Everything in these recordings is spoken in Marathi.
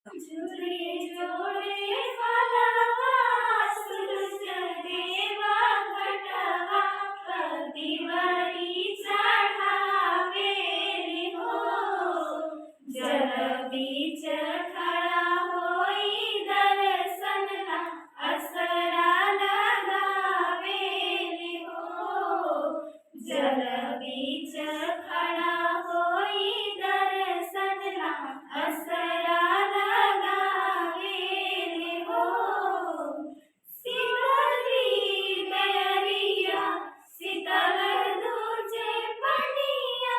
जोडे जोडे फलवा सूरज देवा घटवा पतिवरी चढावे हो जल बीच खडा होई दर्शनला असरा लगावे हो जल बीच खडा होई दर्शनला असरा लगावे हो शीतली बेरिया शीतल दूजे पनिया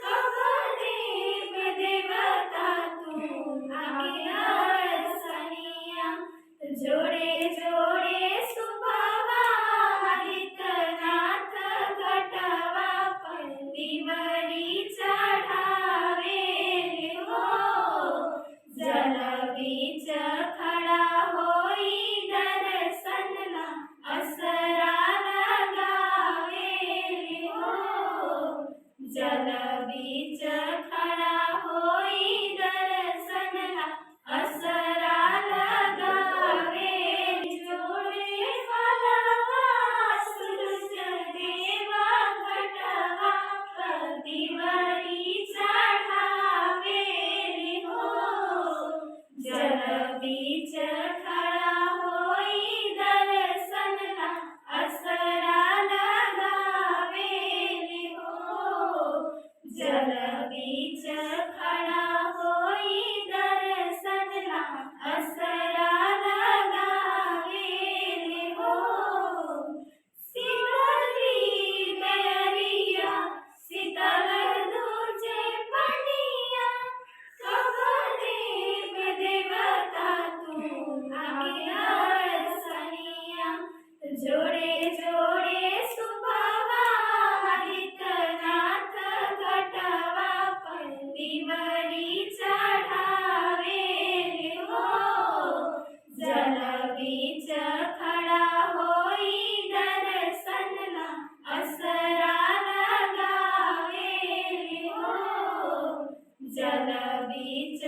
कबरे में देवता तू आगे सनिया जोड़े जोड़े सुभावा हरितनाथ घटवा पंडिवरी चढ़ावे हो जल बीच खड़ा होई दर्शनला असरा लगावे हो जल बीच खड़ा होई दर्शनला असरा लगावे जोड़े फलवा सूरज देवा घटवा पतिवरी चढ़ावे हो जल बीच खड़ा होई दर्शनला असरा लगावे हो जल बीच खड़ा होई दर्शनला असरा लगावे हो शीतली बेरिया शीतल दूजे पनिया कबरे में देवता तू आगे सनिया जोड़े जोड़े सुभावा हरितनाथ घटवा पंडिवरी चढ़ावे हो जल बीच खड़ा होई दर्शनला असरा लगावे हो जल बीच